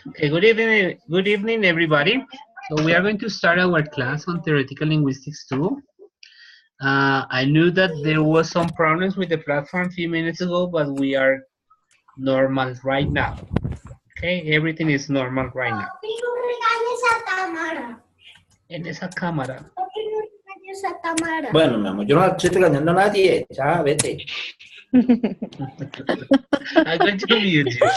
Okay, good evening, everybody. So we are going to start our class on theoretical linguistics 2. I knew that there was some problems with the platform a few minutes ago, but we are normal right now. Okay, everything is normal right now. En esa cámara. Bueno, mi amor, yo no estoy regañando a nadie. Ya, vete. I'm going to mute you.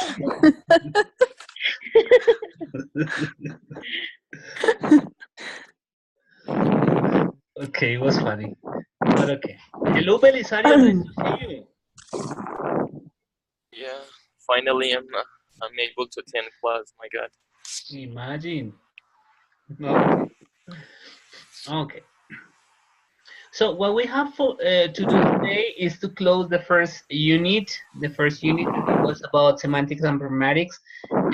Okay, it was funny. But okay. Hello, Belisario. Nice to see you. Yeah, finally I'm able to attend class. My God. Imagine. No. Okay. So what we have to do today is to close the first unit. The first unit was about semantics and grammatics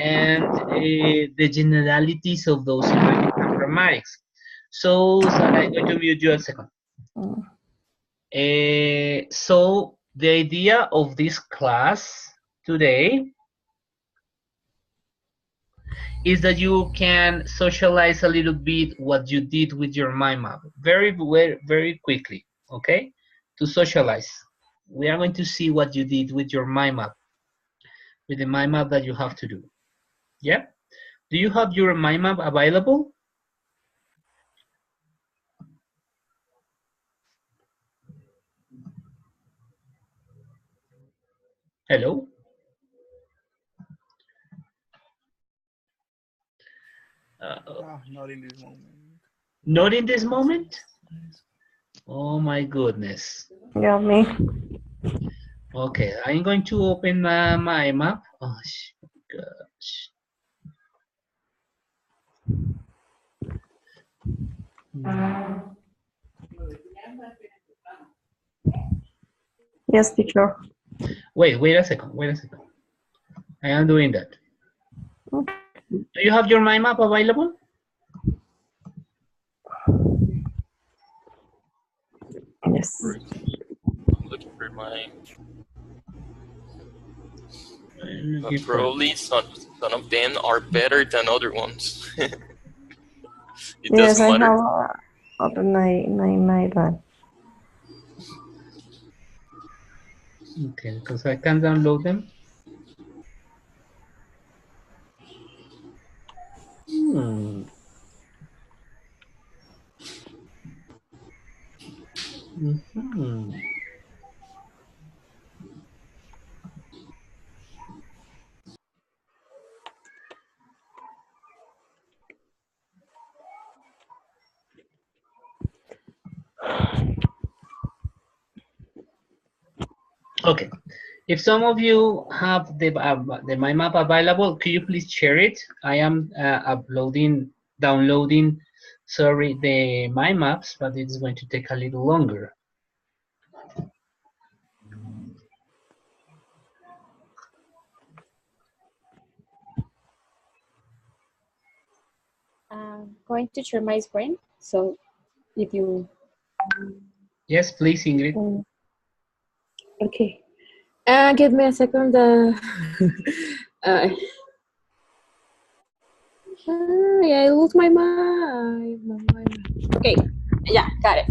and the generalities of those semantics and grammatics. So Sarah, I'm going to mute you a second. So the idea of this class today is that you can socialize a little bit what you did with your mind map very quickly, okay? To socialize. We are going to see what you did with your mind map, with the mind map that you have to do. Yeah? Do you have your mind map available? Hello? Not in this moment. Not in this moment? Oh my goodness. Yeah, me. Okay, I'm going to open my map. Oh gosh. Yes, teacher. Wait a second. I am doing that. Do you have your mind map available? Yes. I'm looking for mine. Probably some of them are better than other ones. It Yes, doesn't I matter. have open my bad. Okay, because I can download them. Okay, if some of you have the mind map available, could you please share it? I am downloading, sorry, the mind maps, but it's going to take a little longer. Going to share my screen. So if you... Yes, please, Ingrid. Okay. Give me a second. I lose my mind. Okay. Yeah, got it.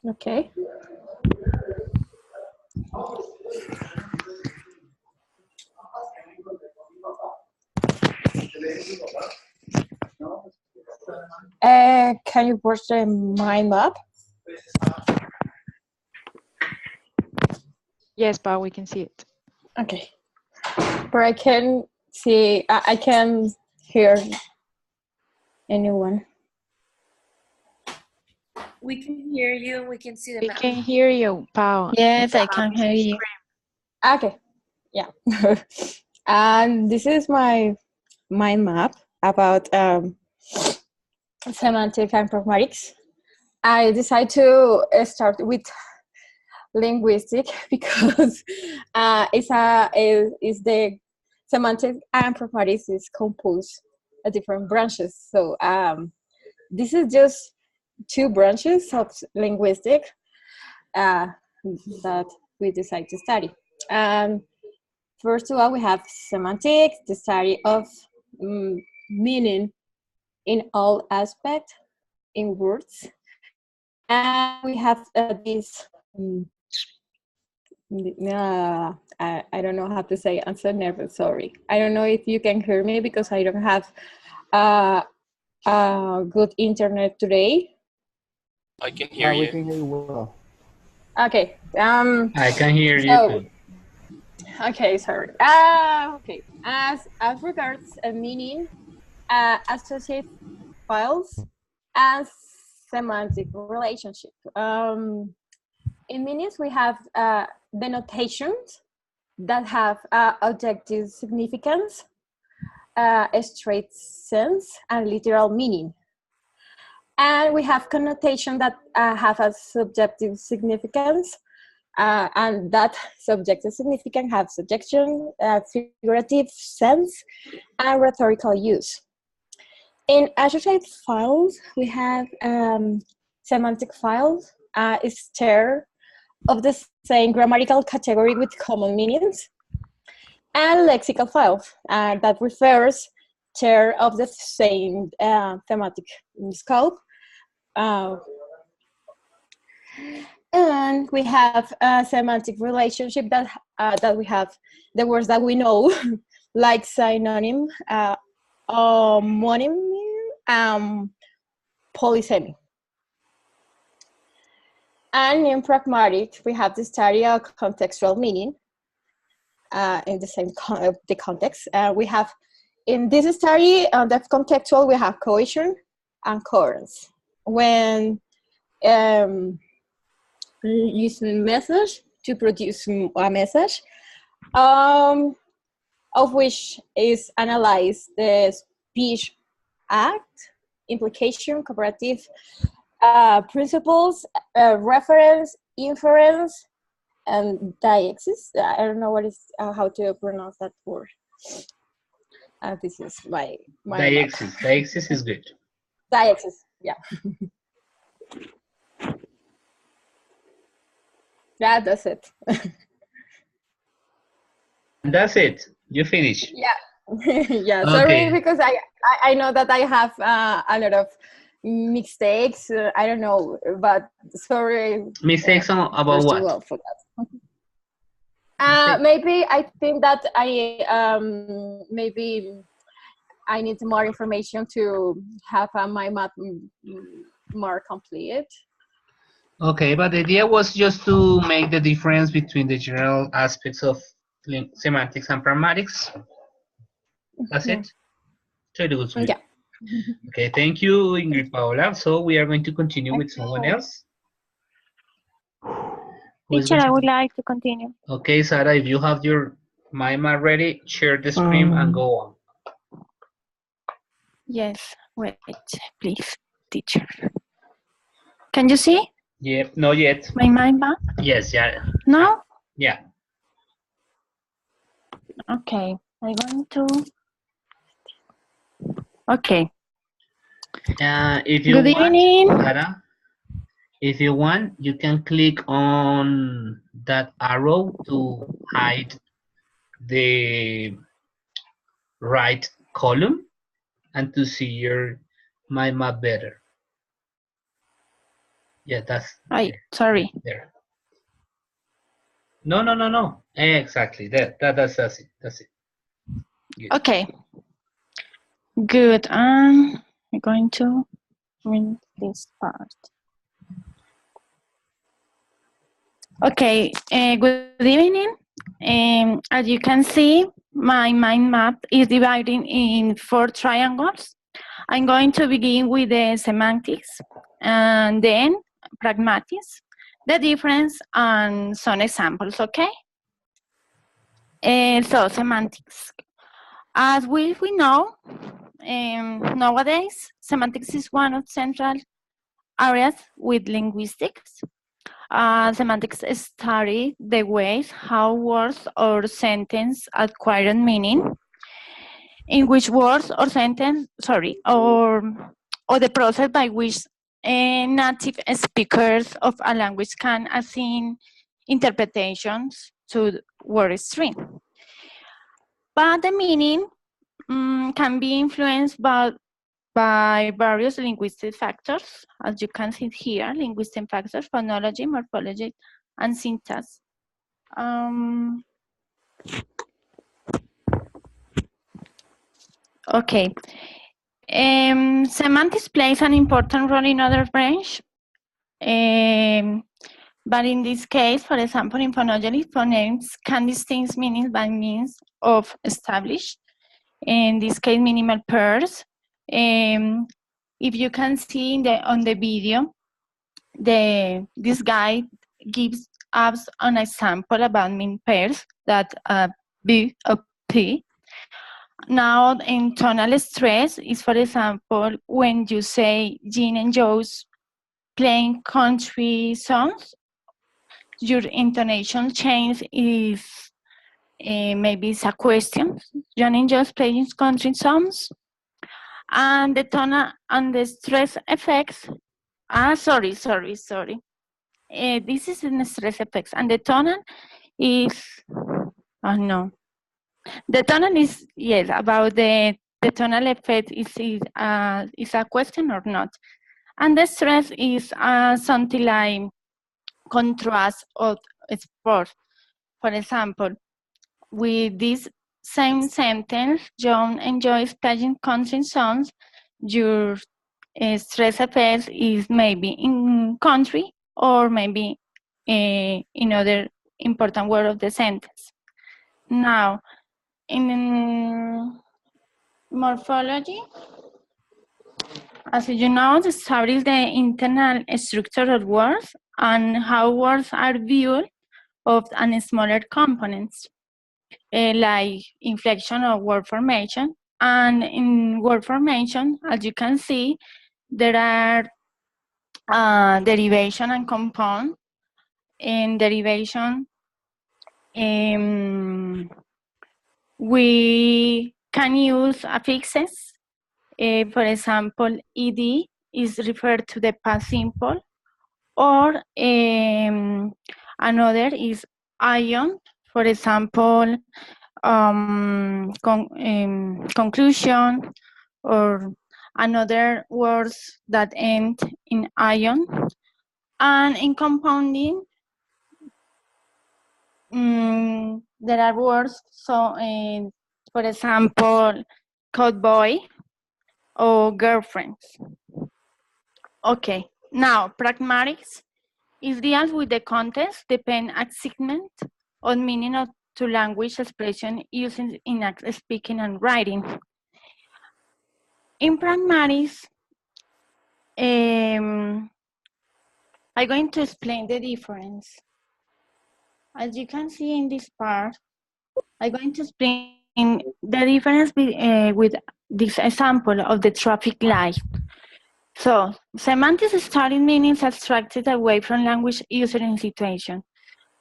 Okay. Can you push the mind map? Yes, but we can see it. Okay. But I can see, I can hear anyone. We can hear you. We can see the map. We can hear you, Pau. Yes, I can hear you. Okay. Yeah. And this is my mind map about semantic and pragmatics. I decided to start with linguistic because it's the semantic and pragmatics is composed of different branches. So this is just two branches of linguistic that we decide to study. First of all, we have semantics, the study of meaning in all aspects in words. And we have this, I don't know how to say it. I'm so nervous, sorry. I don't know if you can hear me because I don't have good internet today. I can hear you. We can hear you well. Okay. I can hear you too. Okay, sorry. Okay. As regards meaning, associative files, and semantic relationship. In meanings, we have denotations that have objective significance, a straight sense, and literal meaning. And we have connotation that have a subjective significance, and that subjective significance have subjection, figurative sense, and rhetorical use. In associative files, we have semantic files, is term of the same grammatical category with common meanings, and lexical files that refers term of the same thematic scope. And we have a semantic relationship that we have the words that we know, like synonym, homonym, polysemy. And in pragmatic, we have the study of contextual meaning in the same the context. We have in this study the contextual, we have cohesion and coherence. When using message to produce a message, of which is analyzed the speech act, implication, comparative principles, reference, inference, and deixis. I don't know what is how to pronounce that word. This is my Deixis. Deixis is good. Deixis, yeah. Yeah, that's it. That's it. You finish. Yeah. Yeah. Sorry, Okay. because I know that I have a lot of mistakes. I don't know, but sorry. Mistakes on about first what? of all, for that. Maybe I think that maybe I need more information to have my math more complete. Okay, but the idea was just to make the difference between the general aspects of semantics and pragmatics. That's it. So it was good. Yeah. Okay, thank you, Ingrid Paola. So we are going to continue with someone else. Teacher, I would like to continue. Okay, Sarah, if you have your MyMath ready, share the screen and go on. Yes, wait, please, teacher. Can you see? Yeah, not yet. My mind map? Yes, yeah. No? Yeah. Okay, I'm going to. Okay. If you Good want, evening. Sarah, if you want, you can click on that arrow to hide the right column and to see your MyMath better. Yeah, that's sorry. there. No. Exactly. That's it. That's it. Good. Okay. Good. I'm going to read this part. Okay. Good evening. As you can see, my mind map is divided in 4 triangles. I'm going to begin with the semantics and then pragmatics, the difference, and some examples, okay? So semantics. As we know, nowadays, semantics is one of central areas with linguistics. Semantics study the ways how words or sentence acquire meaning, in which words or sentence, or the process by which native speakers of a language can assign interpretations to the word string. But the meaning can be influenced by various linguistic factors, as you can see here, linguistic factors, phonology, morphology, and syntax. Okay. Semantics plays an important role in other branch. But in this case, for example, in phonology, phonemes can distinguish meanings by means of established, in this case, minimal pairs. If you can see on the video, this guide gives us an example about mean pairs that B of P. Now, in tonal stress is, for example, when you say Jean and Joe's playing country songs, your intonation change is maybe it's a question. John and Joe's playing country songs, and the tone and the stress effects. Sorry. This is in the stress effects, and the tonal is. Oh no. The tonal is, yes, about the tonal effect is a question or not. And the stress is something like contrast of sports. For example, with this same sentence, John enjoys playing country songs, your stress effect is maybe in country or maybe in other important word of the sentence. Now, in morphology, as you know, the studies the internal structure of words and how words are viewed of and smaller components, like inflection or word formation. And in word formation, as you can see, there are derivation and compound. In derivation, we can use affixes. For example, ed is referred to the past simple, or another is ion. For example, conclusion, or another words that end in ion. And in compounding, there are words, so for example, cowboy or girlfriends. Okay, now pragmatics is deals with the context, depend assignment on meaning of to language expression using in speaking and writing. In pragmatics, I'm going to explain the difference. As you can see in this part, I'm going to explain the difference with this example of the traffic light. So, semantics study meanings abstracted away from language user in situation.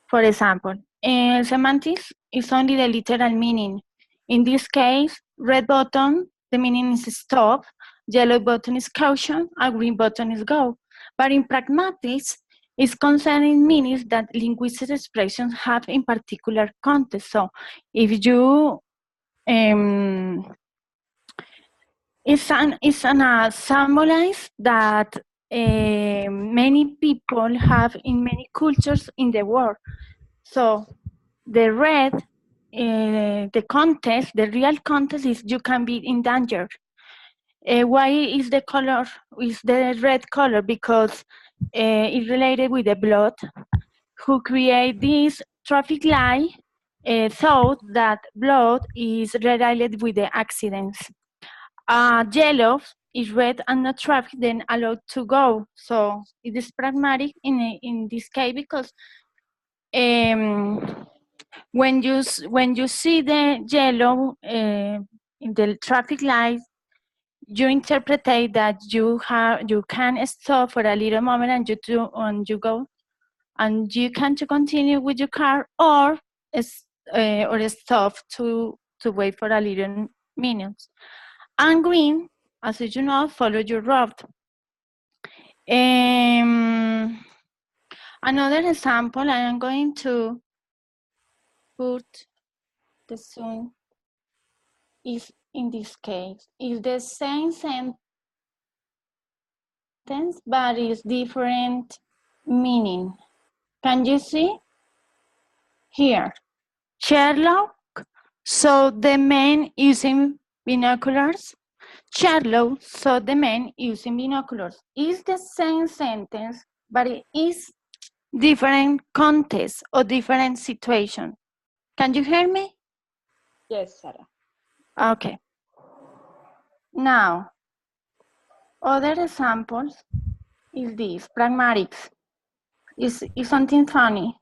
For example, semantics is only the literal meaning. In this case, red button, the meaning is stop, yellow button is caution, and green button is go. But in pragmatics, it's concerning meanings that linguistic expressions have in particular context. So if you, it's an symbolize that many people have in many cultures in the world. So the red, the context, the real context is you can be in danger. Why is the color, is the red color? Because it's related with the blood. Who create this traffic light thought that blood is related with the accidents. Yellow is red and not traffic, then allowed to go. So it is pragmatic in this case because when you see the yellow in the traffic light, you interpret that you can stop for a little moment and you go, and you can continue with your car or stop to wait for a little minutes. And green, as you know, follow your route. Another example, I am going to put the soon if in this case is the same sentence but is different meaning. Can you see here? Sherlock saw the man using binoculars. Sherlock saw the man using binoculars. It's the same sentence, but it is different context or different situation. Can you hear me? Yes, Sarah. Okay. Now, other examples is this, pragmatics. Is something funny.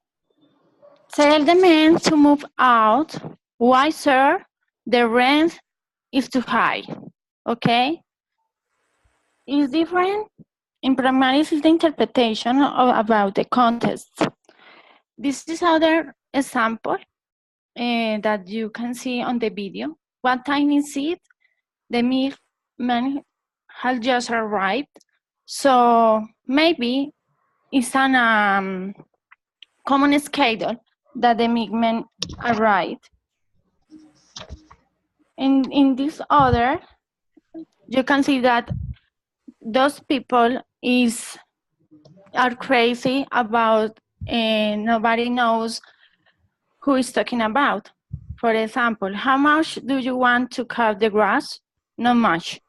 Tell the man to move out. Why, sir? The rent is too high. Okay? It's different. In pragmatics is the interpretation about the context. This is other example that you can see on the video. What time is it? The milkman has just arrived. So maybe it's an common schedule that the milkman arrived. In this order, you can see that those people are crazy about nobody knows who is talking about. For example, how much do you want to cut the grass? Not much.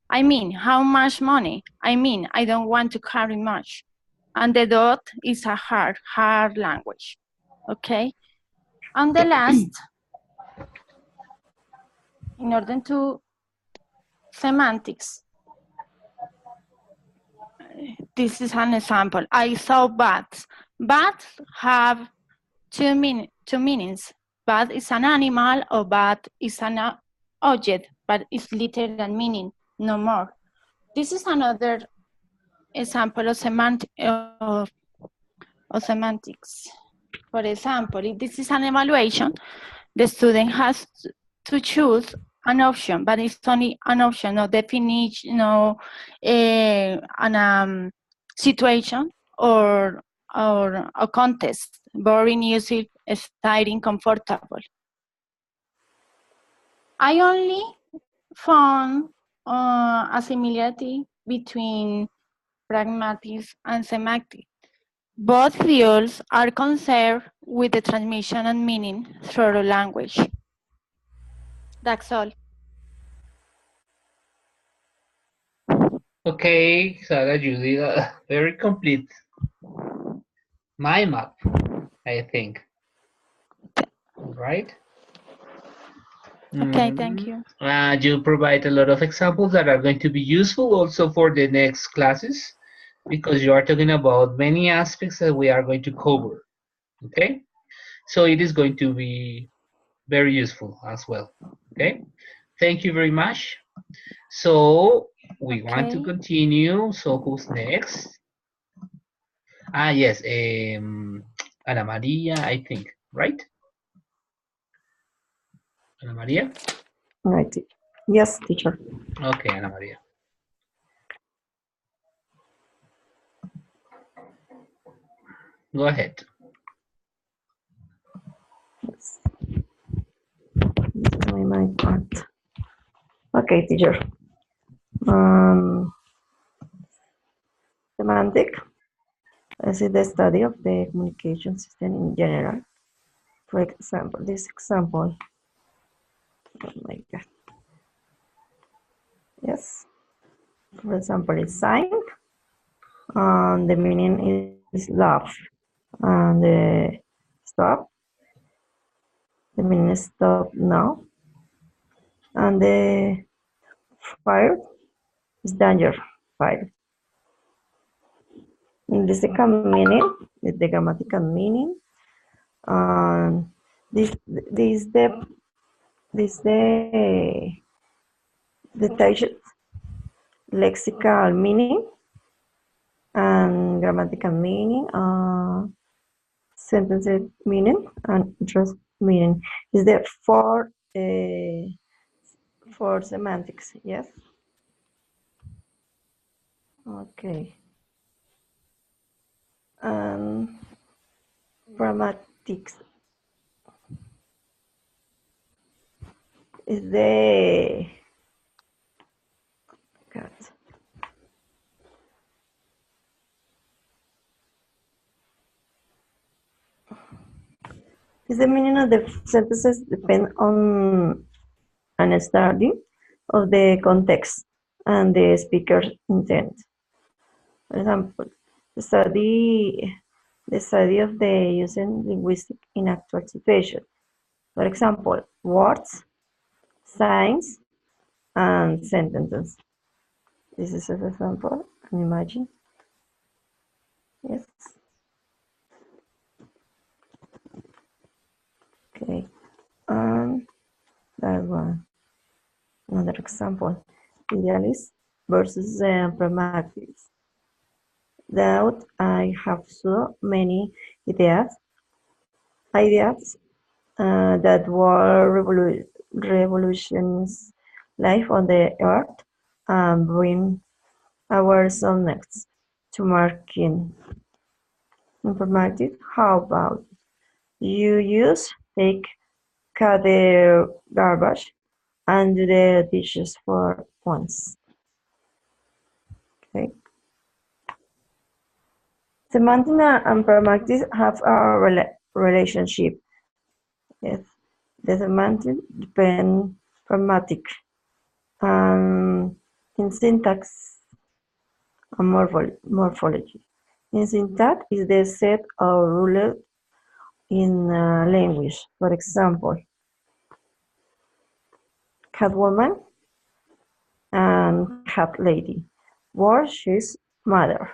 I mean, how much money? I mean, I don't want to carry much. And the dot is a hard language. Okay? And the last, in order to semantics, this is an example. I saw bats. Bats have two meanings. Bat is an animal or bat is an object, but it's literal meaning, no more. This is another example of semantics. For example, if this is an evaluation, the student has to choose an option, but it's only an option, no definition, no situation or a context, boring, useful, exciting, comfortable. I only found a similarity between pragmatics and semantics. Both fields are concerned with the transmission and meaning through language. That's all. Okay, Sarah, you did a very complete mind map, I think. Right? Okay, thank you. You provide a lot of examples that are going to be useful also for the next classes, because you are talking about many aspects that we are going to cover. Okay? So it is going to be very useful as well. Okay? Thank you very much. So we want to continue. So who's next? Yes, Ana Maria, I think, right? Ana Maria? Right. Yes, teacher. Okay, Ana Maria. Go ahead. Yes. My part. Okay, teacher. Semantic is the study of the communication system in general. For example, this example. Oh my God. Yes. For example, it's sign. And the meaning is love. And the stop. The meaning is stop now. And the fire is danger. Fire. In the second meaning, the grammatical meaning, this the text lexical meaning and grammatical meaning, sentence meaning and interest meaning. Is there for semantics? Yes. Okay. Pragmatics is the God. Is the meaning of the sentences depend on an study of the context and the speaker's intent. For example, the study of the using linguistics in actual situations. For example, words, signs, and sentences. This is an example. Can you imagine? Yes. Okay. That one. Another example. Idealist versus pragmatics. That I have so many ideas that were revolutions life on the earth and bring our next to marking. Informative, how about you use take the garbage and do the dishes for once. Okay. Semantic and pragmatic have a relationship. Yes. The semantic depend pragmatic in syntax and morphology. In syntax is the set of rules in language. For example, Catwoman and Cat Lady. War she's mother.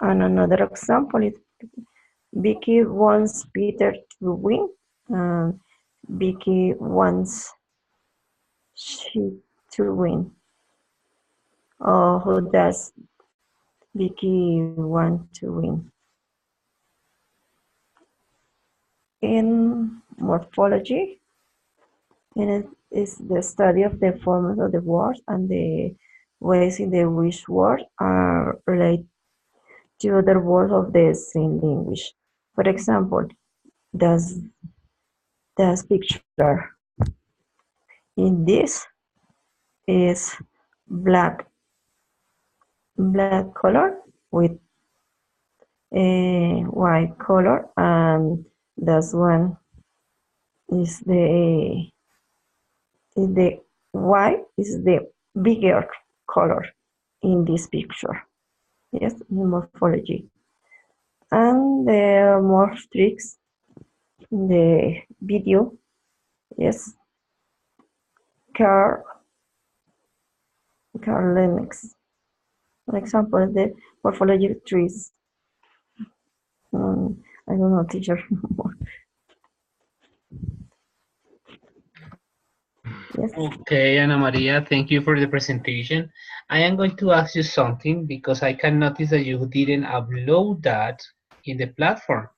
And another example is Vicky wants Peter to win. And Vicky wants she to win. Or who does Vicky want to win? In morphology, it is the study of the forms of the words and the ways in which words are related to other words of the same language. For example, does picture in this is black color with a white color, and this one is the white is the bigger color in this picture. Yes, in morphology. And there are more tricks in the video. Yes. Carl Lennox. For example, the morphology trees. I don't know, teacher. Yes. Okay, Ana Maria, thank you for the presentation. I am going to ask you something because I can notice that you didn't upload that in the platform.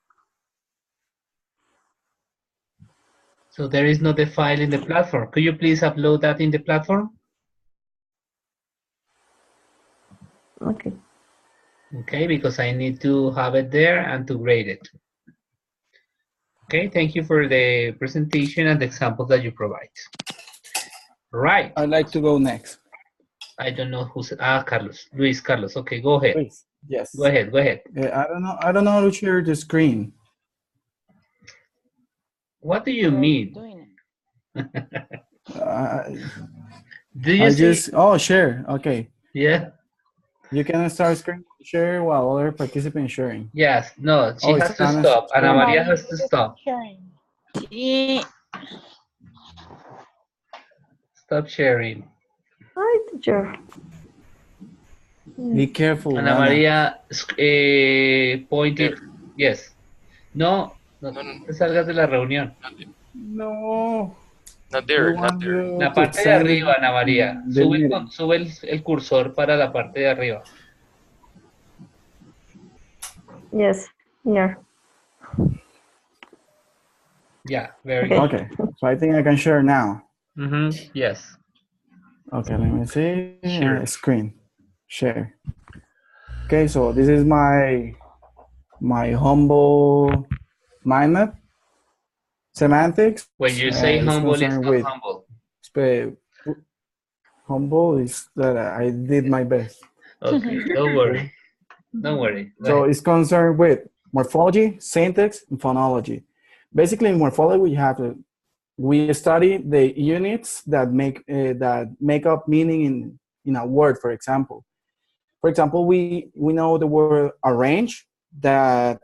So there is not the file in the platform. Could you please upload that in the platform? Okay. Okay, because I need to have it there and to grade it. Okay, thank you for the presentation and the examples that you provide. Right. I'd like to go next. I don't know who's Carlos. Luis Carlos. Okay, go ahead. Please. Yes. Go ahead. I don't know how to share the screen. What do you mean? Do you see? Oh, share. Okay. Yeah. You can start screen share while other participants sharing. Yes. No, she has to stop. Ana Maria has to stop. Stop sharing. Hi, teacher. Be careful, Ana Maria pointed. Yes. No, no te salgas de la reunión. No. Not there, not there. La parte de arriba, Ana María. Sube el cursor para la parte de arriba. Yes, here. Yeah, very good. Okay, so I think I can share now. Yes. Okay, let me see. Sure. Screen. Share. Okay, so this is my humble mind map, semantics. When you say Is humble, it's concerned not with humble. humble is that I did my best. Okay, don't worry. Don't worry. Go So ahead. it's concerned with morphology, syntax, and phonology. Basically, in morphology, we study the units that make up meaning in a word. For example, we know the word arrange, that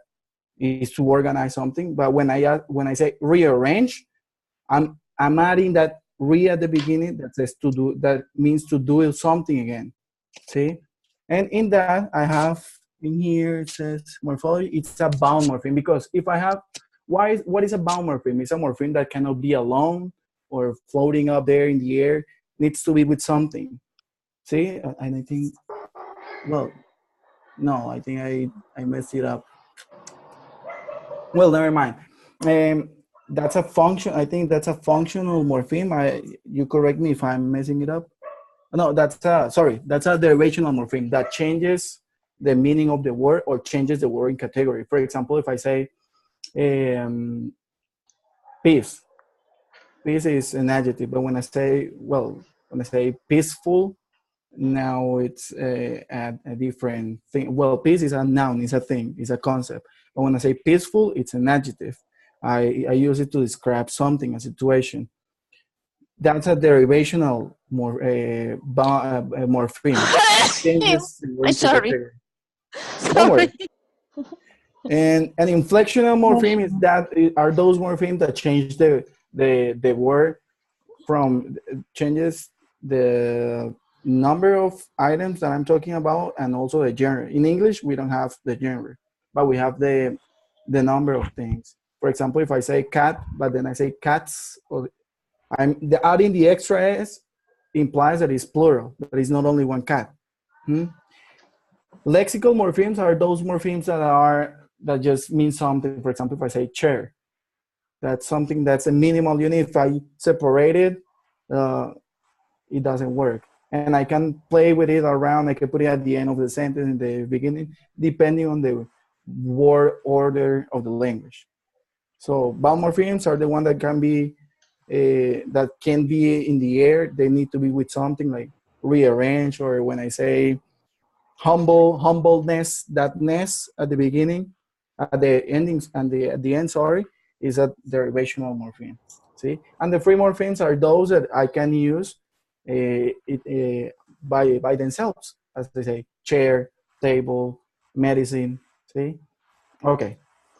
is to organize something. But when I say rearrange, I'm adding that re at the beginning that says to do, that means to do something again. See, and in that I have in here it says morphology. It's a bound morpheme, because if I have what is a bound morpheme? It's a morpheme that cannot be alone or floating up there in the air. Needs to be with something. See, and I think, well, no, I think I messed it up. Well, never mind. Um, that's a function. I think that's a functional morpheme. You correct me if I'm messing it up. No, that's a derivational morpheme that changes the meaning of the word or changes the word in category. For example, if I say peace, peace is an adjective, but when I say peaceful, now it's a different thing. Well, peace is a noun, it's a thing, it's a concept. But when I say peaceful, it's an adjective. I use it to describe something, a situation. That's a derivational morpheme. It changes the word I'm into sorry. category. Don't worry. Sorry. And an inflectional morpheme are those morphemes that change the word from changes the number of items that I'm talking about, and also the genre. In English, we don't have the genre, but we have the number of things. For example, if I say cat, but then I say cats, or adding the extra s implies that it's plural, that it's not only one cat. Lexical morphemes are those morphemes that just mean something. For example, if I say chair, that's something that's a minimal unit. If I separate it, it doesn't work. And I can play with it around. I can put it at the end of the sentence, in the beginning, depending on the word order of the language. So bound morphemes are the one that can be in the air. They need to be with something like rearrange, or when I say humbleness, that ness at the beginning, at the endings, and at the end, sorry, is a derivational morpheme. See, and the free morphemes are those that I can use by themselves, as they say, chair, table, medicine. See, okay,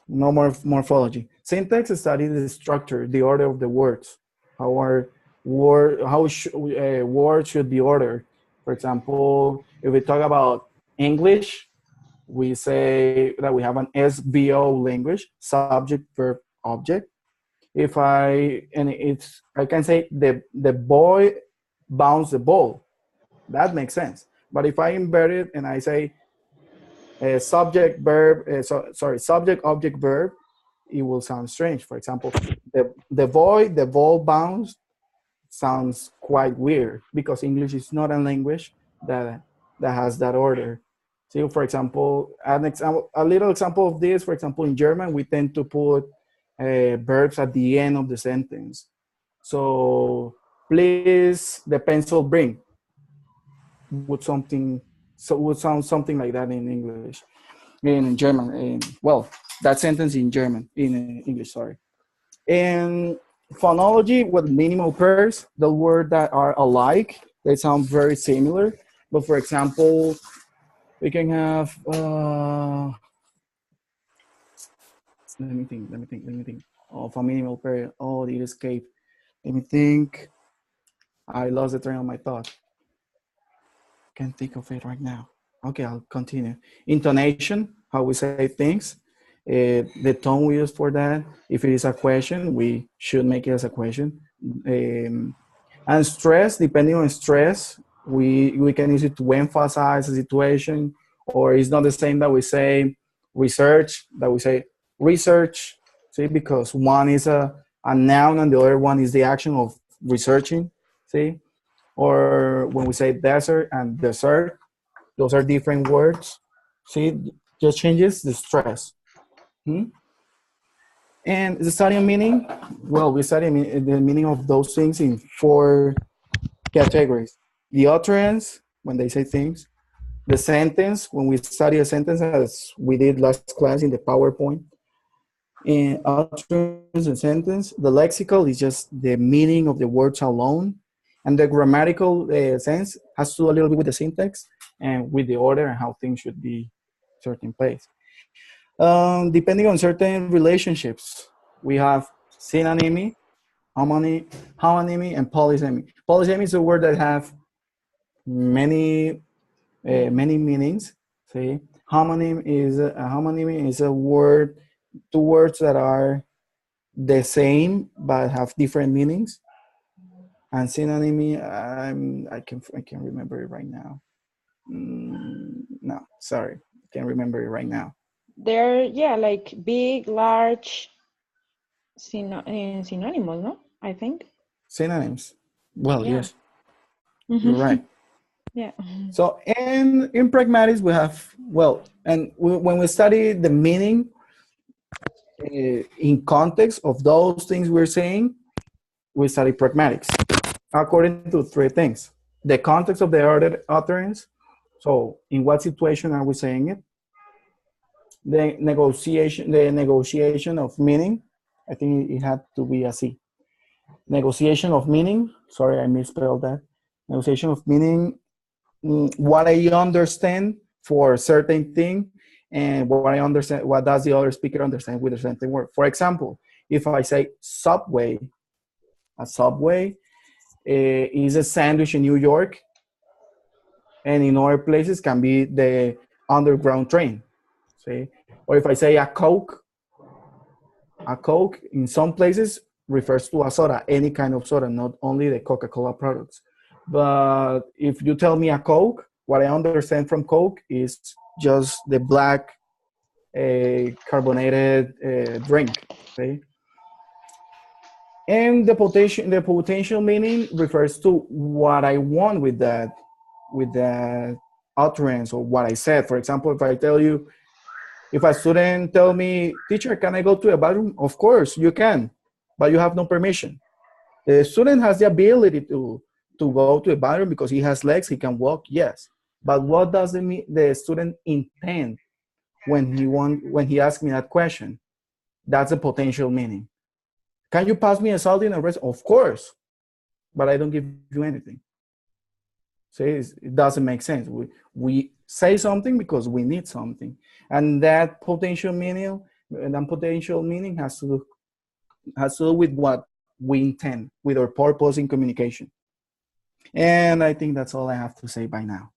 no more morphology. Syntax studies the structure, the order of the words, words should be ordered. For example, if we talk about English, we say that we have an SVO language, subject, verb, object. I can say the boy bounced the ball. That makes sense. But if I invert it and I say subject, verb, subject, object, verb, it will sound strange. For example, the ball bounced sounds quite weird, because English is not a language that has that order. So, for example, a little example of this, for example, in German, we tend to put verbs at the end of the sentence. So, please, the pencil bring would sound something like that in English, in German. Well, that sentence in German, in English, sorry. And phonology with minimal pairs, the words that are alike, they sound very similar. But for example, we can have, let me think. Of a minimal pair. Oh, it escaped. Let me think. I lost the train of my thought. Can't think of it right now. Okay, I'll continue. Intonation, how we say things, the tone we use for that. If it is a question, we should make it as a question. And stress, depending on stress, we can use it to emphasize a situation, or it's not the same that we say research, that we say research, see, because one is a noun and the other one is the action of researching, see? Or when we say desert and dessert, those are different words. See, just changes the stress. And the study meaning, well, we study the meaning of those things in 4 categories. The utterance, when they say things, the sentence, when we study a sentence as we did last class in the PowerPoint, and utterance and sentence. The lexical is just the meaning of the words alone, and the grammatical sense has to do a little bit with the syntax and with the order and how things should be certain place. Depending on certain relationships, we have synonymy, homonymy, and polysemy. Polysemy is a word that have many many meanings. See, homonymy is a word, 2 words that are the same but have different meanings. And synonymy, I can remember it right now. No, sorry, I can't remember it right now. They're, yeah, like big, large synonymous, no? I think. Synonyms. Well, Yeah. yes, you're right. Yeah. So, and in pragmatics, we have, well, and when we study the meaning in context of those things we're saying, we study pragmatics according to 3 things: the context of the utterance. So, in what situation are we saying it? The negotiation of meaning. I think it had to be a C. Negotiation of meaning. Sorry, I misspelled that. Negotiation of meaning. What I understand for a certain thing, and what I understand, what does the other speaker understand with a certain word. For example, if I say subway, a subway is a sandwich in New York, and in other places can be the underground train. See, or if I say a Coke in some places refers to a soda, any kind of soda, not only the Coca-Cola products. But if you tell me a Coke, what I understand from Coke is just the black carbonated drink. Okay? And the potential meaning refers to what I want with that utterance or what I said. For example, if a student tell me, teacher, can I go to a bathroom? Of course you can, but you have no permission. The student has the ability to go to a bathroom because he has legs, he can walk, yes. But what does the student intend when he asks me that question? That's a potential meaning. Can you pass me a salt in a restaurant? Of course, but I don't give you anything. See, it doesn't make sense. We say something because we need something, and that potential meaning has to do with what we intend, with our purpose in communication. And I think that's all I have to say by now.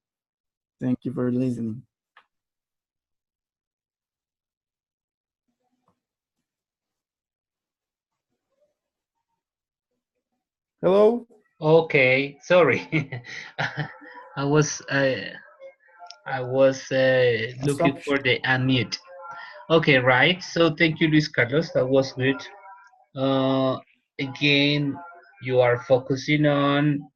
Thank you for listening. Hello? Okay, sorry. I was looking Stop. for the unmute. Okay, right. So thank you, Luis Carlos. That was good. Again, you are focusing on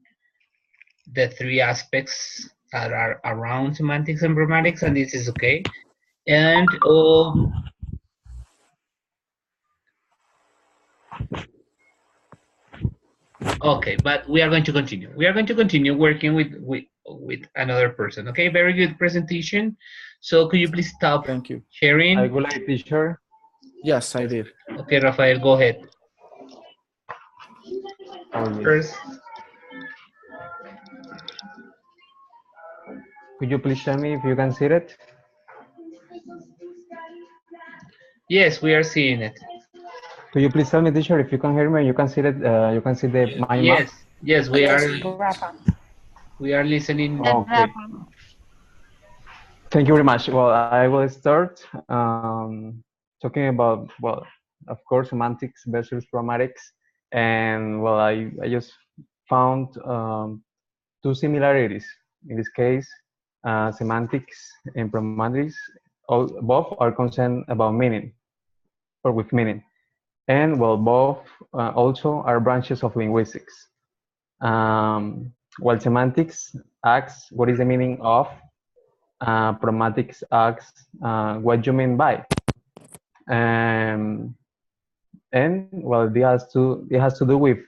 the 3 aspects that are around semantics and grammatics, and this is okay. And okay, but we are going to continue. We are going to continue working with another person. Okay, very good presentation. So could you please stop Thank you. sharing? I would like teacher. Yes, I did. Okay, Rafael, go ahead. Oh, yes. First, Could you please tell me if you can see it? yes, we are seeing it. Could you please tell me, teacher, if you can hear me? You can see it. You can see the my map. Yes, yes, we are. Rafa. We are listening. Okay. Thank you very much. Well, I will start talking about, well, of course, semantics versus grammatics. And, well, I just found 2 similarities. In this case, semantics and grammatics, both are concerned about meaning, or with meaning. And, well, both also are branches of linguistics. While semantics asks what is the meaning of, pragmatics asks what you mean by. and well, it has to do with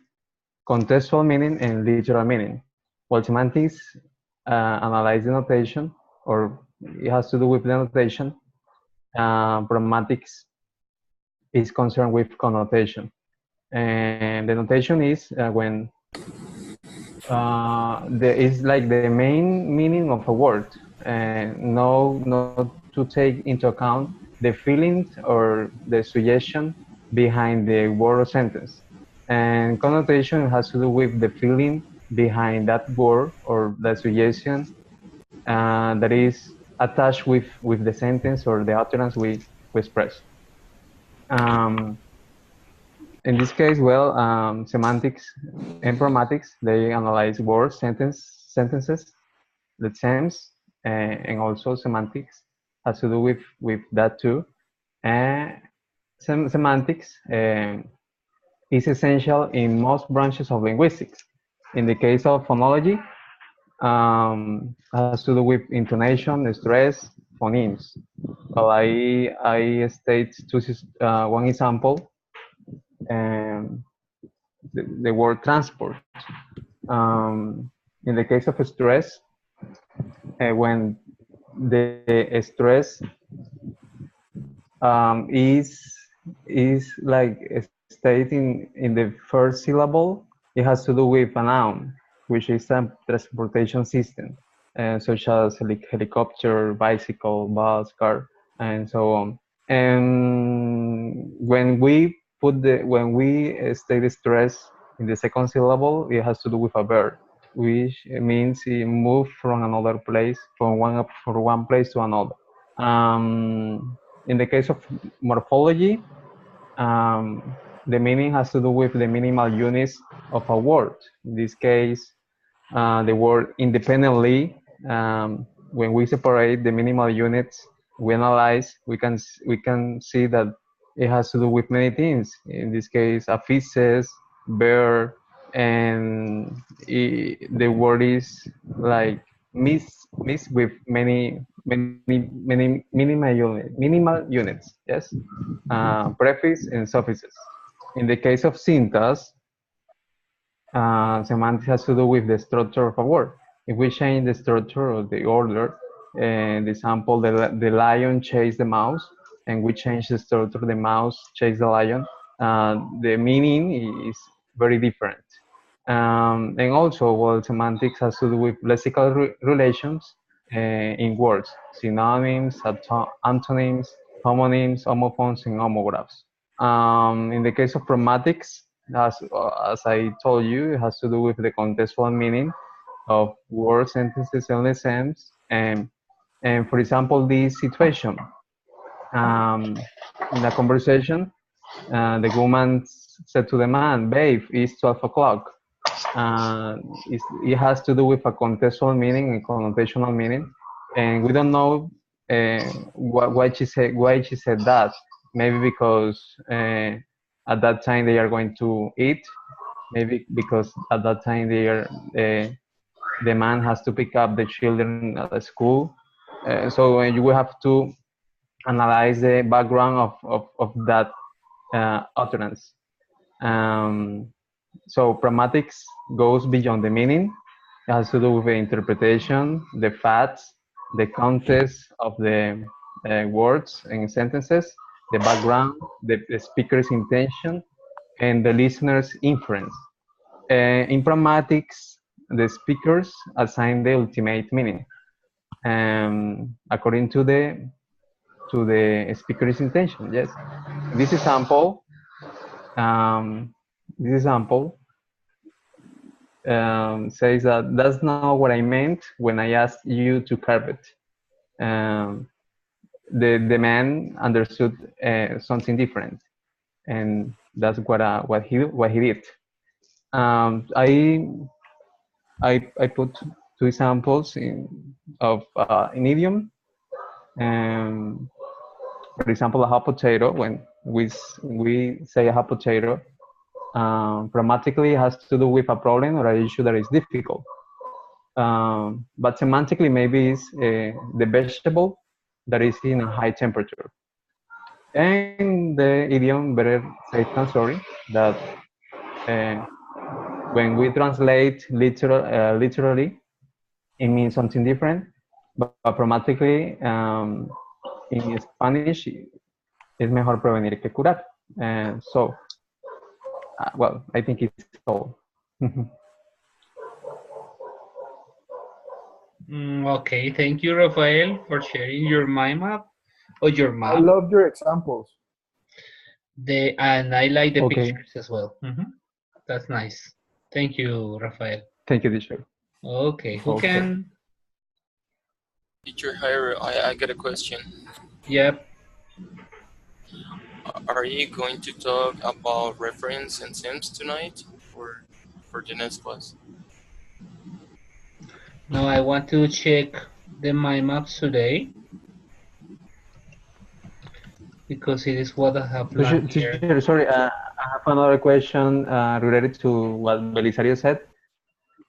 contextual meaning and literal meaning. While semantics analyze the notation, or it has to do with the notation, pragmatics is concerned with connotation. And the notation is when there is like the main meaning of a word, and not to take into account the feelings or the suggestion behind the word or sentence. And connotation has to do with the feeling behind that word or the suggestion that is attached with the sentence or the utterance we express. Um, in this case, well, semantics and pragmatics, they analyze words, sentences, the terms, and also semantics has to do with that too. And semantics is essential in most branches of linguistics. In the case of phonology, has to do with intonation, stress, phonemes. Well, I state one example, um, the word transport. In the case of stress, when the stress is like stating in the first syllable, it has to do with a noun, which is a transportation system, such as helicopter, bicycle, bus, car, and so on. And when we state stress in the second syllable, it has to do with a verb, which means it move from another place, from one place to another. In the case of morphology, the meaning has to do with the minimal units of a word. In this case, the word independently, when we separate the minimal units, we analyze, we can see that it has to do with many things. In this case, a feces, bear, and the word is like mixed with many minimal units. Yes, prefix and suffixes. In the case of syntax, semantics has to do with the structure of a word. If we change the structure or the order, the example, the lion chased the mouse, and we change the structure, the mouse chased the lion, the meaning is very different. And also, well, semantics has to do with lexical relations in words, synonyms, antonyms, homonyms, homophones, and homographs. In the case of pragmatics, as I told you, it has to do with the contextual meaning of words, sentences, and lessons. And for example, this situation, in a conversation, the woman said to the man, "Babe, it's 12 o'clock." It has to do with a contextual meaning and connotational meaning, and we don't know why she said that. Maybe because at that time they are going to eat. Maybe because at that time the man has to pick up the children at the school. So you will have to analyze the background of that utterance. So pragmatics goes beyond the meaning. It has to do with the interpretation, the facts, the context of the words and sentences, the background, the speaker's intention, and the listener's inference. In pragmatics, the speakers assign the ultimate meaning according to the speaker's intention. Yes, this example. This example says that that's not what I meant when I asked you to carve it. The man understood something different, and that's what he did. I put two examples of an idiom. For example, a hot potato. When we say a hot potato, grammatically it has to do with a problem or an issue that is difficult. But semantically, maybe it's the vegetable that is in a high temperature. And the idiom better safe than sorry, that when we translate literally, it means something different, but grammatically, in Spanish, es mejor prevenir que curar. And so, well, I think it's all. Okay, thank you, Rafael, for sharing your mind map or your I map. love your examples. And I like the Okay. pictures as well. That's nice. Thank you, Rafael. Thank you, teacher. Okay, who Okay. can? Teacher Jairo, I got a question. Yep. Are you going to talk about reference and sense tonight, or for the next class? No, I want to check the mind maps today because it is what I have planned here. Teacher, sorry, I have another question related to what Belisario said.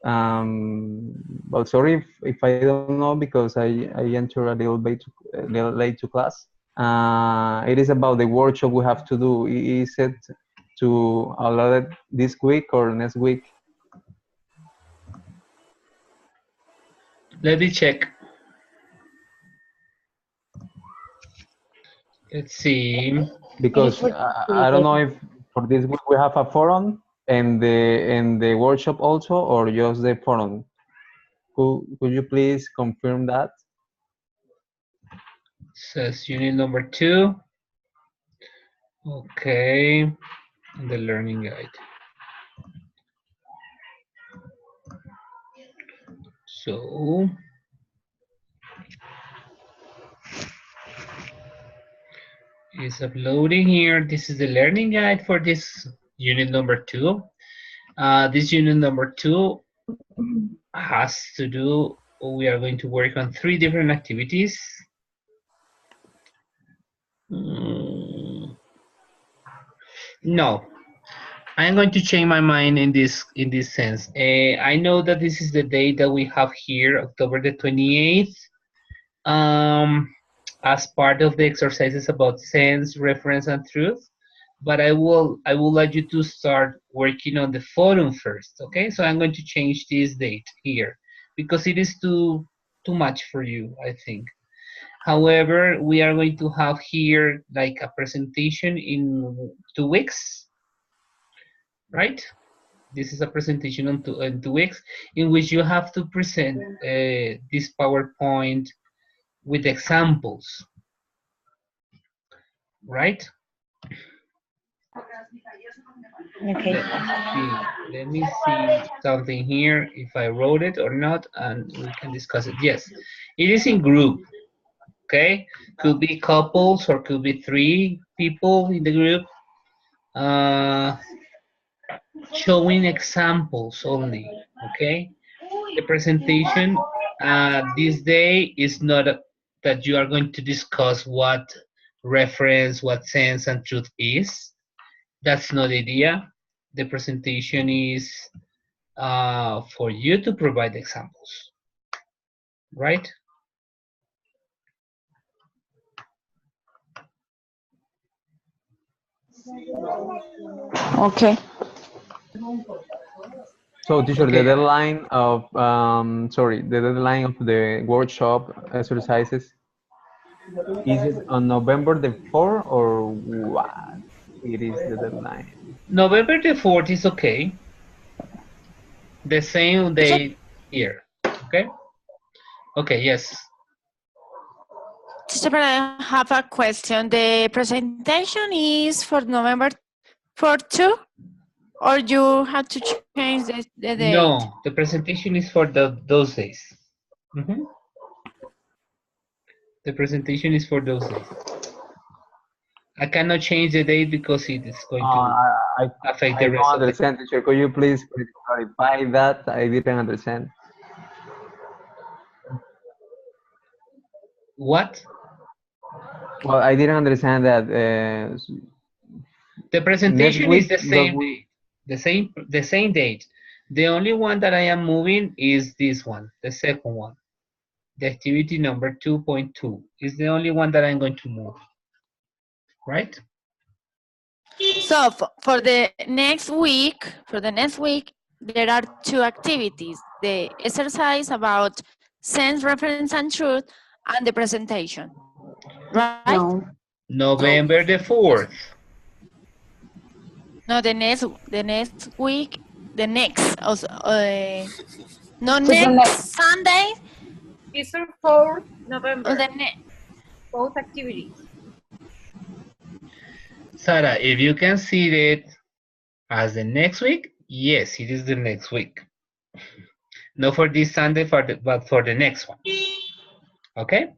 Well, sorry if I don't know because I enter a little late to class. It is about the workshop we have to do. Is it to allow it this week or next week? Let me check. Let's see. Because I don't know if for this week we have a forum and the workshop also, or just the forum. Could you please confirm that? Says unit number 2. Okay. The learning guide. So it's uploading here. This is the learning guide for this unit number 2. This unit number 2 has to do, we are going to work on 3 different activities. No, I'm going to change my mind in this sense. I know that this is the date that we have here, October the 28th, as part of the exercises about sense, reference, and truth. But I would like you to start working on the forum first, okay? So I'm going to change this date here because it is too much for you, I think. However, we are going to have here like a presentation in 2 weeks, right? This is a presentation in 2 weeks in which you have to present this PowerPoint with examples, right? Okay. Let me see something here, if I wrote it or not, and we can discuss it. Yes, it is in group, okay? Could be couples or could be 3 people in the group. Showing examples only, okay? The presentation this day is not that you are going to discuss what reference, what sense and truth is. That's not the idea. The presentation is for you to provide examples, right? Okay. So, teacher, Okay. the deadline of the deadline of the workshop exercises, is it on November the 4th or what? It is the deadline. November the 4th is okay. The same day here, okay? Okay, yes. Teacher, but I have a question. The presentation is for November 4th too? Or you have to change the date? No, the presentation is for those days. The presentation is for those days. I cannot change the date because it is going to affect the I rest don't of the. understand, teacher. Could you please clarify that? I didn't understand. What? Well, I didn't understand that. The Next presentation is week, the same date. The same date. The only one that I am moving is this one, the second one. The activity number 2.2 is the only one that I'm going to move. right? So for the next week, there are two activities: the exercise about sense, reference, and truth, and the presentation. Right? No. November the 4th. No, the next week, the next also, no, To the next Sunday It's on 4th or November, the next. both activities. Sarah, if you can see it as the next week, yes, it is the next week. Not for this Sunday, but for the next one. Okay?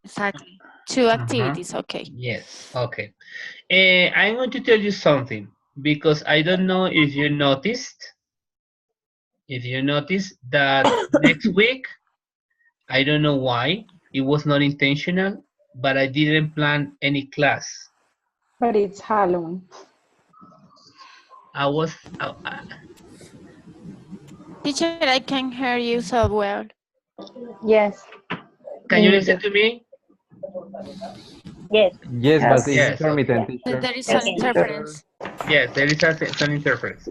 Exactly. Two activities, okay. Yes, okay. I'm going to tell you something because I don't know if you noticed. If you noticed that next week, I don't know why, it was not intentional, but I didn't plan any class. But it's Halloween. I was, Teacher, I can hear you so well. Yes. can you listen to me? Yes. Yes, but Yes. it's Yes, okay. intermittent, teacher. There is Yes, an teacher. interference. Yes, there is some interference.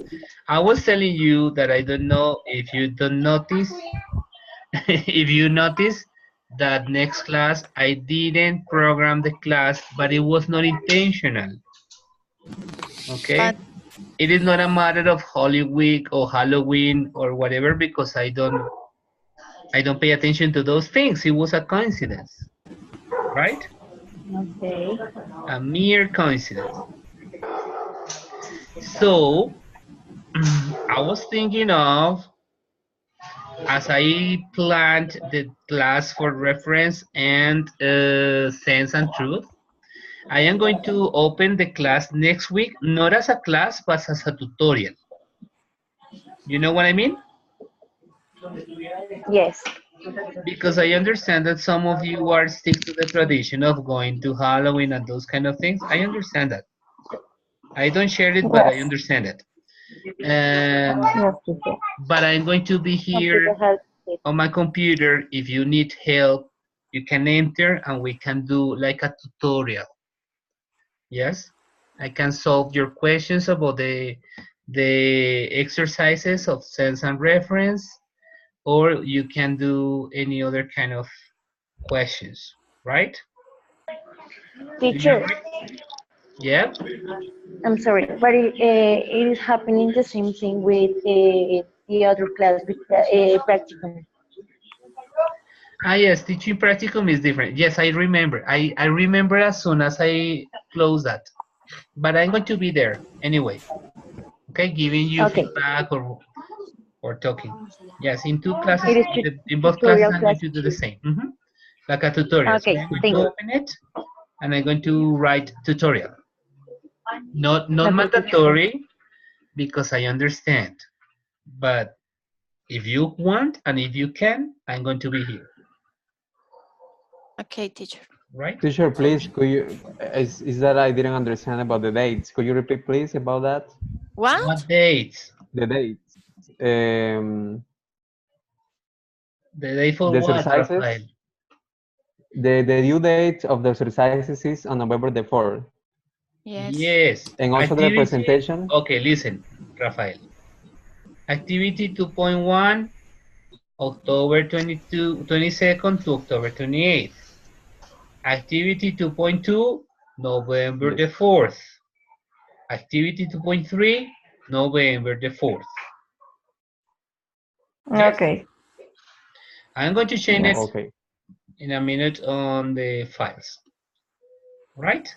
I was telling you that I don't know if you don't notice, if you notice that next class, I didn't program the class, but it was not intentional. Okay? But It is not a matter of Holy Week or Halloween or whatever because I don't pay attention to those things. It was a coincidence, right? Okay. A mere coincidence. So I was thinking of, as I planned the class for reference and sense and truth, I am going to open the class next week, not as a class, but as a tutorial. You know what I mean? Yes. Because I understand that some of you are stick to the tradition of going to Halloween and those kind of things. I understand that. I don't share it, but I Yes. understand it. And Yes, teacher. but I'm going to be Computer here help. on my computer. If you need help, you can enter and we can do like a tutorial. Yes, I can solve your questions about the exercises of sense and reference, or you can do any other kind of questions, right? Do you Teacher, agree? Yeah. I'm sorry, but it is happening the same thing with the other class with practicum. Ah, yes, teaching practicum is different. Yes, I remember. I remember as soon as I close that. But I'm going to be there anyway. Okay, giving you Okay. feedback or talking. Yes, in two classes, It is in both classes, tutorial I'm going class to do the too. same. Like a tutorial. So Okay, I'm going to thank you. open it and I'm going to write tutorial. Not Okay, teacher. mandatory because I understand. But if you want and if you can, I'm going to be here. okay, teacher. Right? Teacher, please, could you, is that I didn't understand about the dates. Could you repeat, please, about that? What? What dates? The dates. Um, The day for the what, exercises. Rafael? The due date of the exercises is on November the 4th. Yes. Yes. And also the Activity. presentation. Okay, listen, Rafael. Activity 2.1, October 22nd to October 28th. Activity 2.2, November Yes. the 4th. Activity 2.3, November the 4th. Yes? Okay. I'm going to change it Yes. Okay. in a minute on the files. Right?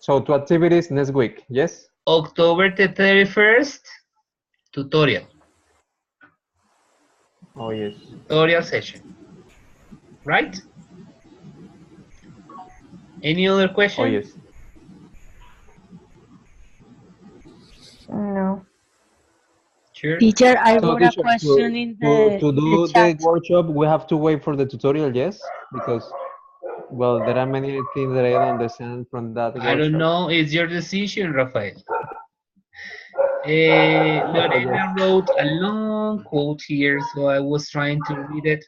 So two activities next week, yes? October the 31st, tutorial. Oh, yes. Tutorial session. Right? Any other Oh, question? yes. No. Sure. Teacher, I So, wrote a teacher, question in to the do chat. the workshop, we have to wait for the tutorial, yes? Because, well, there are many things that I don't understand from that I don't workshop. know. It's your decision, Rafael. Yes. Lorena wrote a long quote here, so I was trying to read it.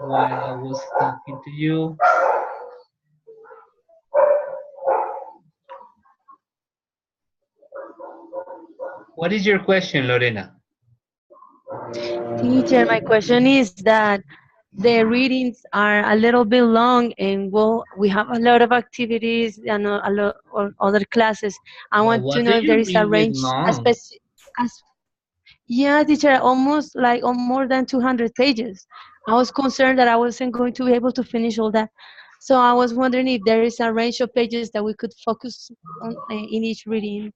while I was talking to you. What is your question, Lorena? Teacher, my question is that the readings are a little bit long, and well, we have a lot of activities and a lot of other classes. I But want to what do know if there you is a mean with range, long? as yeah, teacher, almost like more than 200 pages. I was concerned that I wasn't going to be able to finish all that. So I was wondering if there is a range of pages that we could focus on in each reading.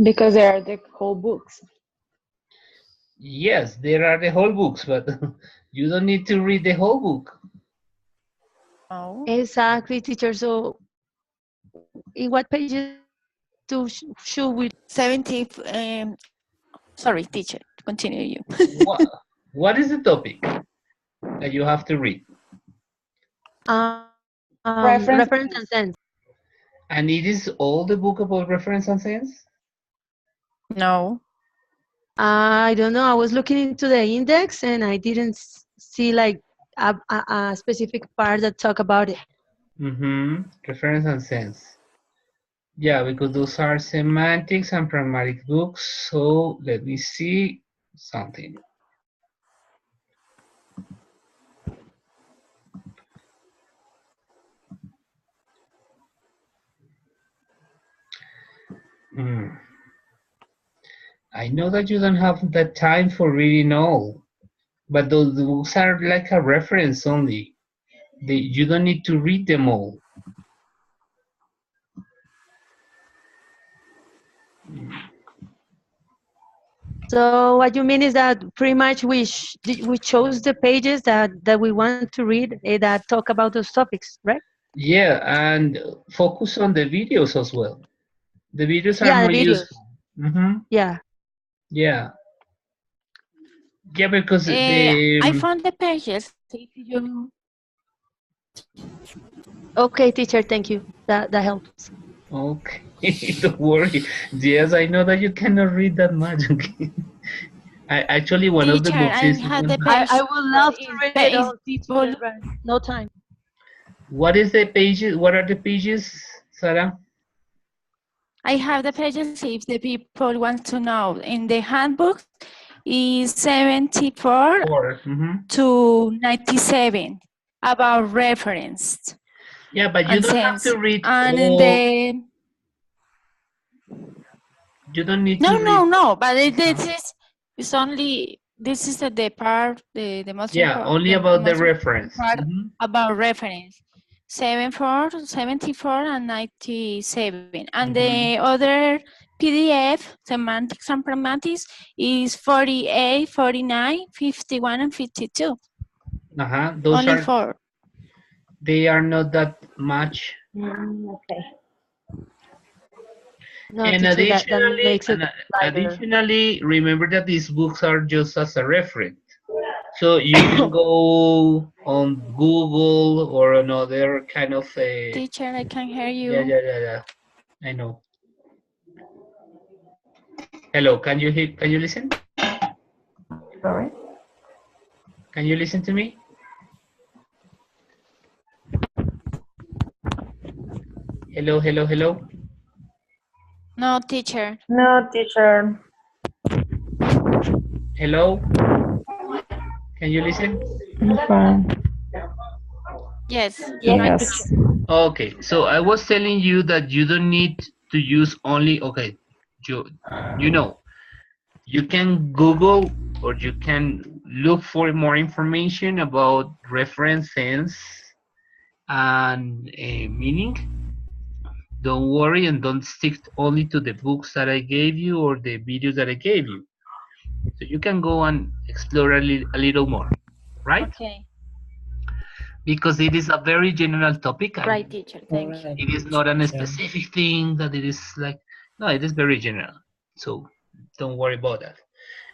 Because they are the whole books. Yes, there are the whole books, but you don't need to read the whole book. No. Exactly, teacher. So in what pages should we? 70. Sorry, teacher. Continue you. What is the topic that you have to read? Reference and sense. And it is all the book about reference and sense? No. I don't know. I was looking into the index and I didn't see like a specific part that talk about it. Reference and sense. Yeah, because those are semantics and pragmatic books. So let me see something. I know that you don't have the time for reading all, but those books are like a reference only. You don't need to read them all. So what you mean is that pretty much we chose the pages that we want to read that talk about those topics, right? Yeah, and focus on the videos as well. The videos are Yeah, the more videos. useful. Yeah. Yeah. Yeah, because I found the pages. If you... Okay, teacher, thank you. That helps. Okay, don't worry. Yes, I know that you cannot read that much. Okay. Actually, one of the Teacher, books I is have the page. I would love to read it all, people. teacher, but no time. What is the pages? What are the pages, Sarah? I have the pages if the people want to know. In the handbook is 74 to 97 about reference. Yeah, but you don't have to read and all. The... You don't need to read. No. But it's only this is the part the most important. Yeah, only about the reference. Part about reference. 74, and 97. And the other PDF, semantics and pragmatics, is 48, 49, 51, and 52. Those only are 4. They are not that much. Okay. No, And teacher, that makes it additionally, remember that these books are just as a reference. So you can go on Google or another kind of a... Teacher, I can hear you. Yeah. I know. Hello, can you listen? Sorry? Can you listen to me? Hello. No, teacher. No, teacher. Hello? Can you listen? Fine. Yes. Yes. Okay, so I was telling you that you don't need to use only, okay, you know, you can Google or you can look for more information about reference, sense, and meaning. Don't worry and don't stick only to the books that I gave you or the videos that I gave you. So you can go and explore a little more, right? Okay. Because it is a very general topic. And right, teacher. Thank you. it is not a specific thing that it is like, no, it is very general. So don't worry about that.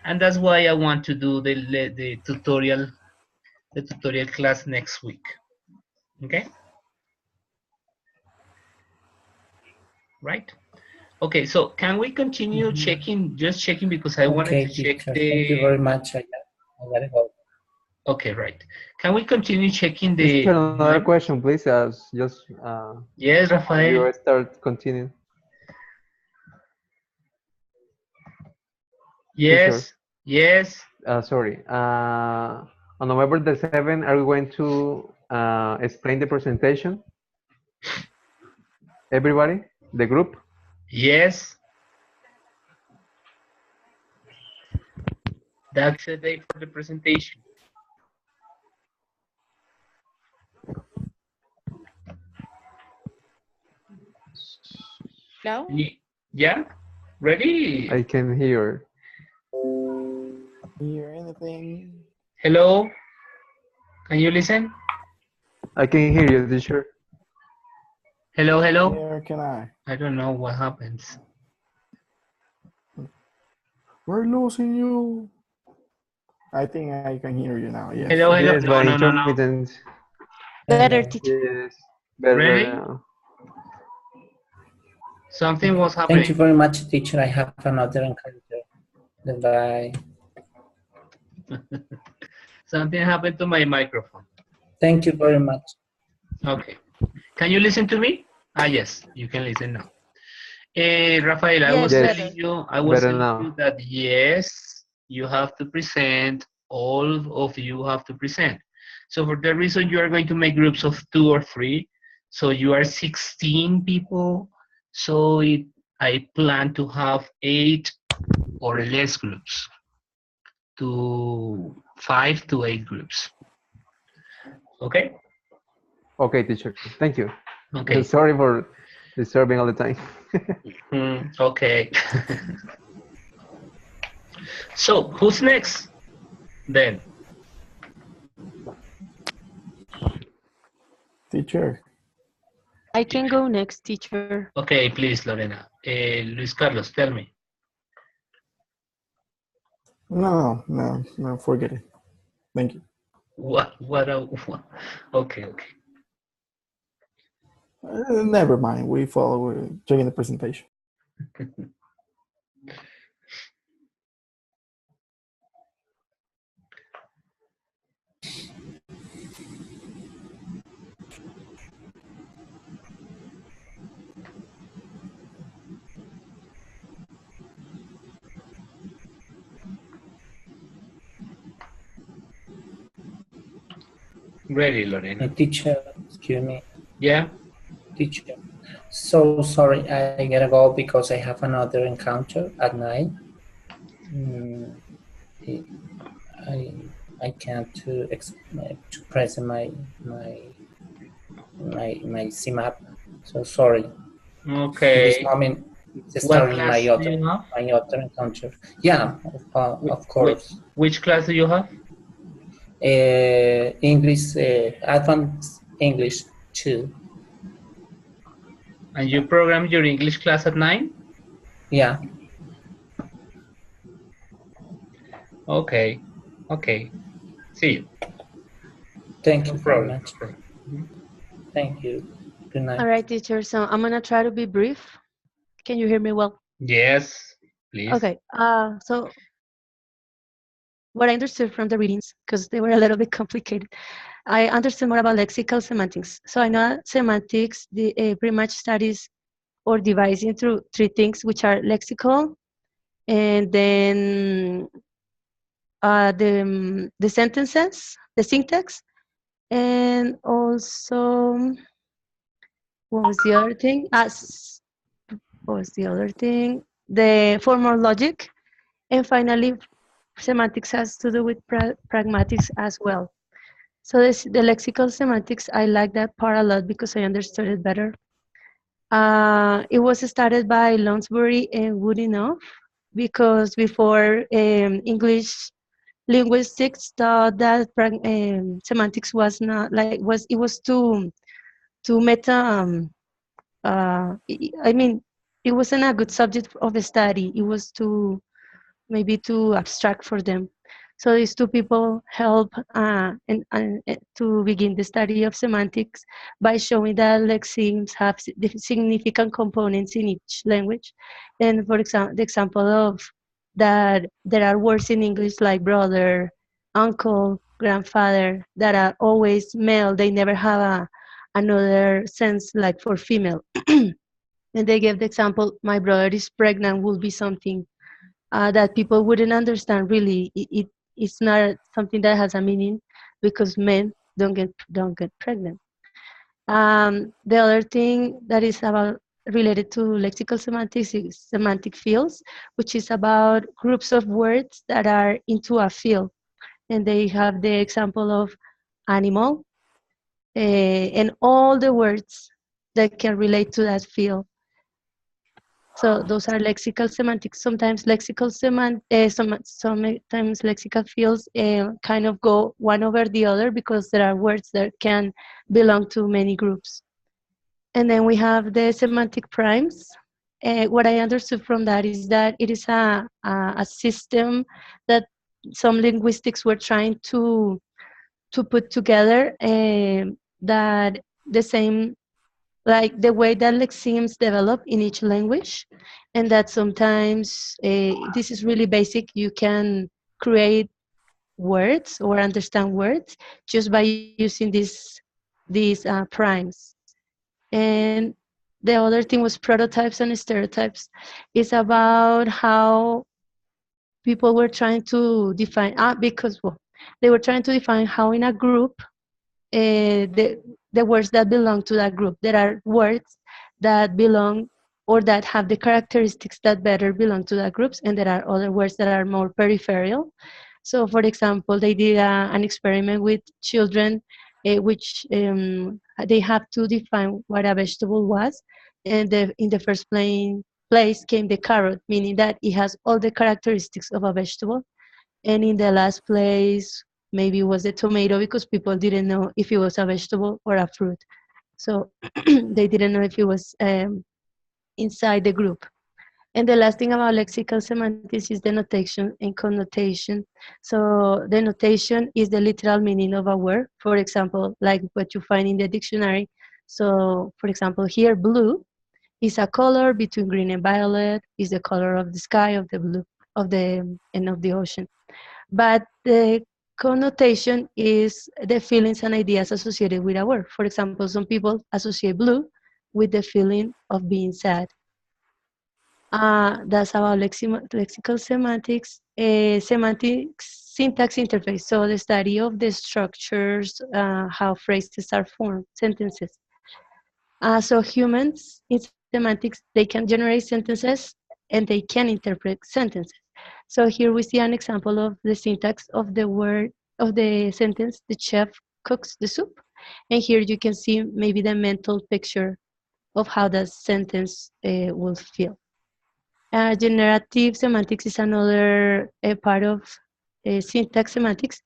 And that's why I want to do the tutorial class next week. Okay? Right? Okay, so can we continue checking, just checking because I wanted to check the... Thank you very much. I gotta go. Okay, right. Can we continue checking Teacher, the another map? question, please. Just Yes, Rafael. you start continue. Teacher, Yes, yes. sorry. On November the 7th, are we going to explain the presentation? Everybody, the group. Yes, that's the day for the presentation. Hello? Yeah? Ready? I can hear. Hear anything? Hello? Can you listen? I can hear you, teacher. Hello, hello? Here can I? I don't know what happens. We're losing you. I think I can hear you now. Yes. Hello, hello? Yes, No, by no, no, no. intermittent. Better, Hello. teacher. Yes, better Ready? now. Something was Thank you happening. very much, teacher. I have another encounter. Goodbye. Something happened to my microphone. Thank you very much. Okay. Can you listen to me? Ah, yes, you can listen now. Rafael, I was Yes, Yes, telling better. you, I was better telling you now. that yes, you have to present. All of you have to present. So for that reason, you are going to make groups of 2 or 3. So you are 16 people. So I plan to have 8 or less groups, to 5 to 8 groups. Okay. Okay, teacher. Thank you. Okay. Sorry for disturbing all the time. Okay. So who's next then? Teacher. I can go next, teacher. Okay, please, Lorena. Luis Carlos, tell me. No, forget it. Thank you. What? Okay, okay. Never mind. We follow checking the presentation. Ready, Lorena. Teacher, excuse me. Yeah. Teacher. So sorry, I gotta go because I have another encounter at night. I I can't to present my CMAP. So sorry. In this Okay. moment, it's What starting class do you have? my other encounter. Yeah, of course. Which class do you have? English, advanced English 2. And you program your English class at 9? Yeah. Okay. Okay. See you. Thank No you very problem. much. No problem. Thank you. Good night. All right, teacher. So I'm gonna try to be brief. Can you hear me well? Yes, please. Okay. So what I understood from the readings, because they were a little bit complicated, I understood more about lexical semantics. So I know that semantics pretty much studies or divides into 3 things, which are lexical, and then the sentences, the syntax, and also what was the other thing? What was the other thing? The formal logic, and finally, semantics has to do with pragmatics as well. So the lexical semantics, I like that part a lot because I understood it better. It was started by Lounsbury and Woodinoff because before English linguistics thought that semantics was not like it was too meta. I mean, it wasn't a good subject of study. It was maybe too abstract for them. So these 2 people help to begin the study of semantics by showing that lexemes have significant components in each language. And for example, the example of that there are words in English like brother, uncle, grandfather that are always male. They never have another sense like for female. And they gave the example, my brother is pregnant will be something that people wouldn't understand really. It's not something that has a meaning because men don't get pregnant. The other thing that is about related to lexical semantics is semantic fields, which is about groups of words that are into a field. And they have the example of animal and all the words that can relate to that field. So those are lexical semantics. Sometimes sometimes lexical fields kind of go one over the other because there are words that can belong to many groups. And then we have the semantic primes. What I understood from that is that it is a system that some linguistics were trying to put together, that the same, like the way that lexemes develop in each language, and that sometimes this is really basic. You can create words or understand words just by using these primes. And the other thing was prototypes and stereotypes. It's about how people were trying to define, because well, they were trying to define how in a group the words that belong to that group. There are words that belong or that have the characteristics that better belong to that groups, and there are other words that are more peripheral. So, for example, they did an experiment with children, which they have to define what a vegetable was, and in the first place came the carrot, meaning that it has all the characteristics of a vegetable, and in the last place maybe it was the tomato because people didn't know if it was a vegetable or a fruit. So they didn't know if it was inside the group. And the last thing about lexical semantics is the notation and connotation. So the notation is the literal meaning of a word, for example, like what you find in the dictionary. So for example, here blue is a color between green and violet, is the color of the sky, of the blue, of the and of the ocean. But the connotation is the feelings and ideas associated with a word. For example, some people associate blue with the feeling of being sad. That's about lexical semantics. Semantics syntax interface, so the study of the structures, how phrases are formed, sentences. So humans in semantics, they can generate sentences and they can interpret sentences. So here we see an example of the syntax of the word, of the sentence, the chef cooks the soup. And here you can see maybe the mental picture of how that sentence will feel. Generative semantics is another part of syntax semantics.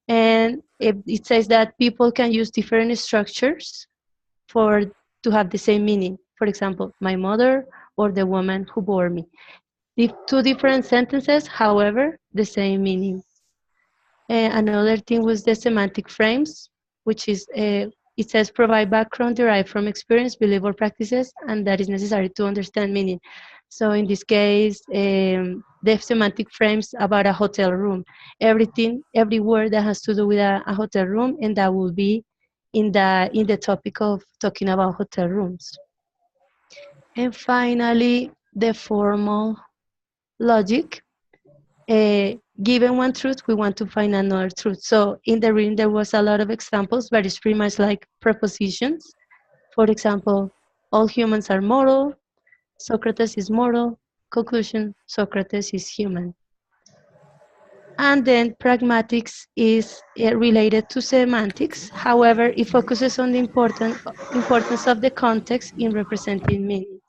And it says that people can use different structures for to have the same meaning. For example, my mother or the woman who bore me. Two different sentences, however, the same meaning. Another thing was the semantic frames, which is, it says provide background derived from experience, belief, or practices, and that is necessary to understand meaning. So in this case, the semantic frames about a hotel room, everything, every word that has to do with a hotel room, and that will be in the topic of talking about hotel rooms. And finally, the formal logic. Given one truth, we want to find another truth. So in the reading, there was a lot of examples, but it's pretty much like prepositions. For example, all humans are mortal, Socrates is mortal, conclusion, Socrates is human. And then pragmatics is related to semantics. However, it focuses on the importance of the context in representing meaning.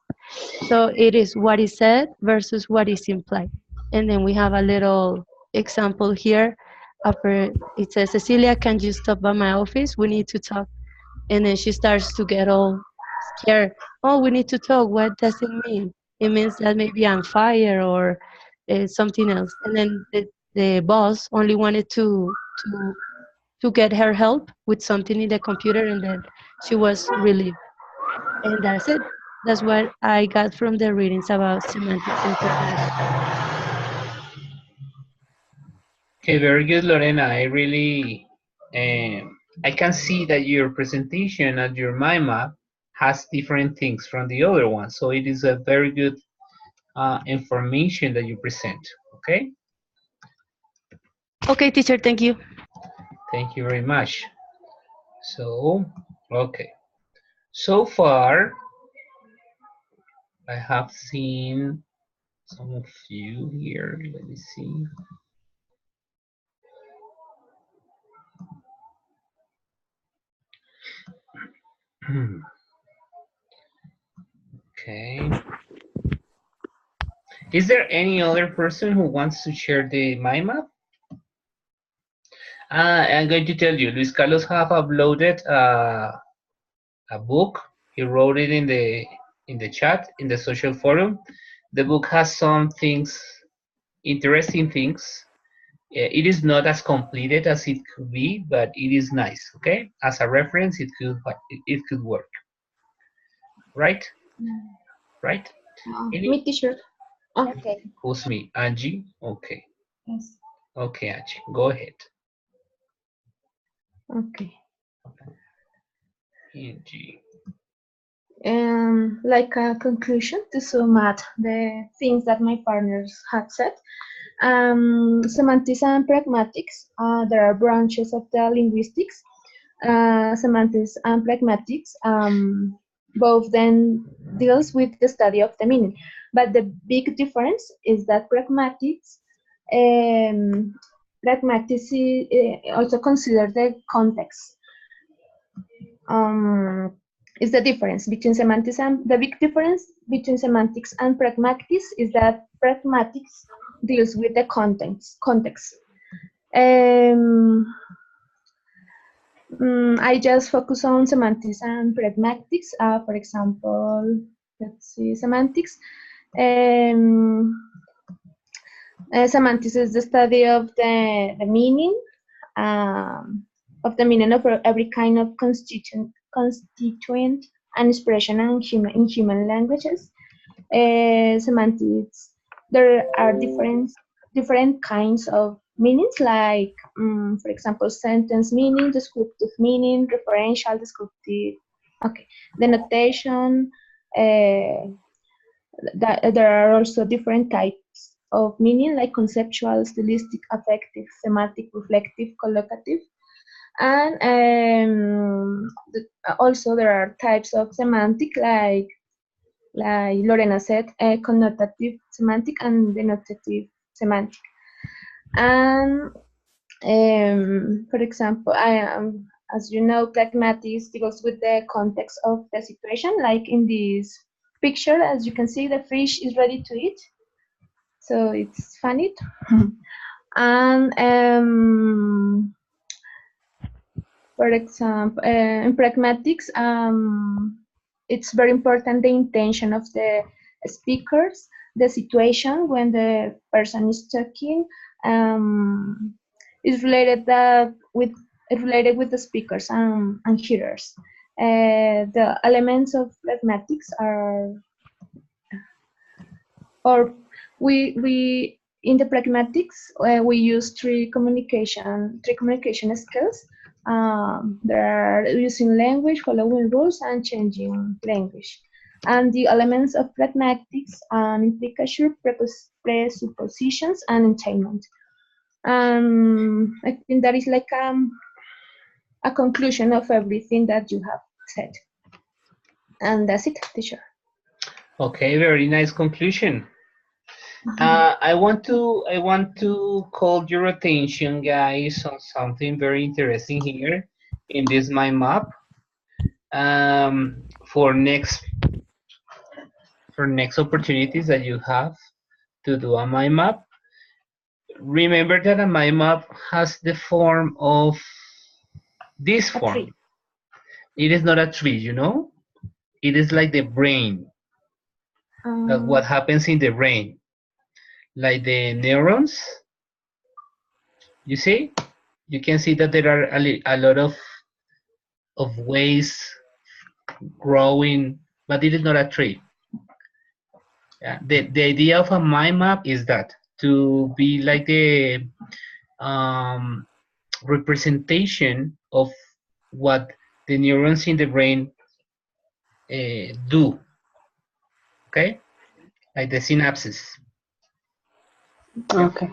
So it is what is said versus what is implied. And then we have a little example here. It says, Cecilia, can you stop by my office? We need to talk. And then she starts to get all scared. Oh, we need to talk. What does it mean? It means that maybe I'm fired or something else. And then the boss only wanted to get her help with something in the computer, and then she was relieved. And that's it. That's what I got from the readings about semantics and pragmatics. Okay, very good, Lorena. I really, I can see that your presentation and your mind map has different things from the other one. So it is a very good information that you present. Okay, Okay, teacher, thank you. thank you very much. So, okay. So far, I have seen some of you here. Let me see. Okay. Is there any other person who wants to share the mind map? I'm going to tell you, Luis Carlos have uploaded a book. He wrote it in the chat, in the social forum. The book has some things, interesting things. It is not as completed as it could be, but it is nice. Okay, as a reference, it could work. Right, right. Me, teacher. Oh. Okay. Who's me? Angie. Okay. Yes. Okay, Angie. Go ahead. Okay. Angie. Like a conclusion to sum up the things that my partners had said. Semantics and pragmatics. There are branches of the linguistics. Semantics and pragmatics. Both then deals with the study of the meaning, but the big difference is that pragmatics also consider the context. Is the difference between semantics and the big difference between semantics and pragmatics is that pragmatics deals with the context. I just focus on semantics and pragmatics. For example, let's see, semantics. Semantics is the study of the meaning of every kind of constituent and expression in human languages. Semantics, there are different kinds of meanings, like, for example, sentence meaning, descriptive meaning, referential, descriptive. Okay, the notation. There are also different types of meaning, like conceptual, stylistic, affective, semantic, reflective, collocative. And also there are types of semantic, like Lorena said, connotative semantic and denotative semantic. And for example, as you know, pragmatics deals with the context of the situation, like in this picture, as you can see, the fish is ready to eat, so it's funny. And for example, in pragmatics, it's very important the intention of the speakers, the situation when the person is talking, is related with the speakers and hearers. The elements of pragmatics are, or we in the pragmatics we use three communication skills. There are using language, following rules, and changing language. And the elements of pragmatics implication, presuppositions, and entailment. I think that is like a conclusion of everything that you have said. And that's it, teacher. Okay, very nice conclusion. I want to call your attention, guys, on something very interesting here in this mind map. For next opportunities that you have to do a mind map, remember that a mind map has the form of this form. It is not a tree, you know. It is like the brain. That's what happens in the brain. Like the neurons, you see, you can see that there are a lot of ways growing, but it is not a tree. Yeah. The idea of a mind map is that to be like the representation of what the neurons in the brain do. Okay, like the synapses. Okay.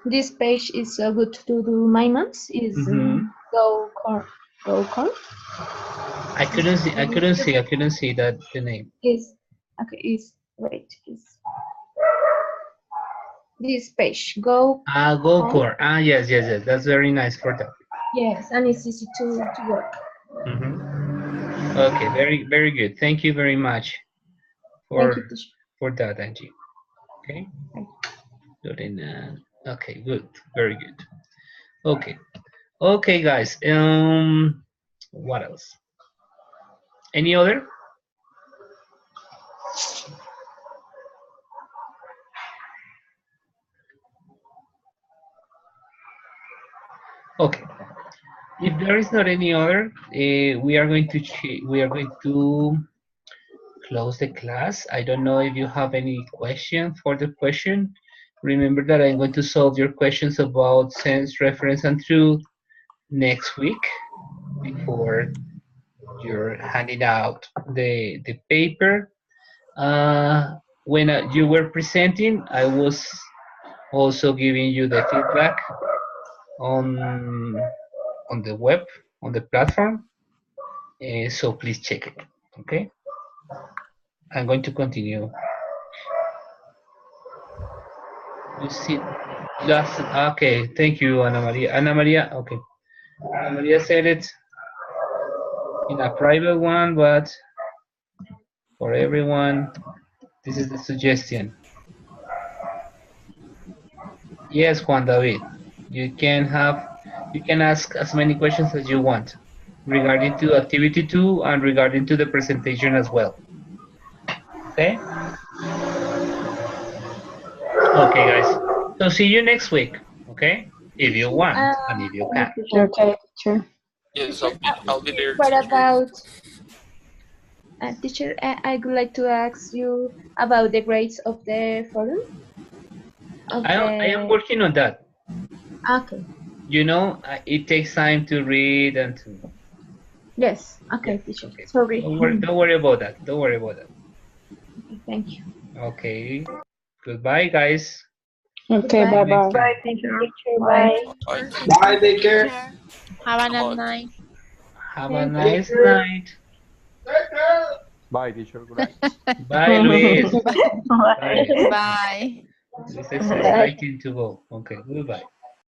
This page is so good to do my months. Is go corn. Go corn. I couldn't see that the name. Is okay. Is wait. Is this page go? Go core. Yes. That's very nice for that. Yes, and it's easy to work. Okay, very good. Thank you very much for that, Angie. Okay. Okay, good. Very good. Okay, guys. What else? Any other? Okay. If there is not any other, we are going to close the class. I don't know if you have any question for the question. Remember that I'm going to solve your questions about sense, reference, and truth next week before you're handing out the paper. When you were presenting, I was also giving you the feedback on the web, on the platform. So please check it. Okay. I'm going to continue. You see, just okay. Thank you, Ana Maria. Ana Maria, okay. Ana Maria said it in a private one, but for everyone, this is the suggestion. Yes, Juan David, you can ask as many questions as you want regarding to activity 2 and regarding to the presentation as well. Okay? Okay, guys. So see you next week, okay? If you want and if you can. Okay, teacher. Yes, I'll be there. What teacher. about teacher? I would like to ask you about the grades of the forum. I am working on that. Okay. You know, it takes time to read and to. Yes. Okay, teacher. Okay. Sorry. Don't worry about that. Don't worry about that. Okay, thank you. Okay. Goodbye, guys. Okay, Bye. bye-bye. Bye, teacher. Bye. Bye, take care. Have a nice night. Have a nice night. Bye, teacher. Good night. Bye, Luis. Bye. Bye. Bye. This is exciting to go. Okay, goodbye.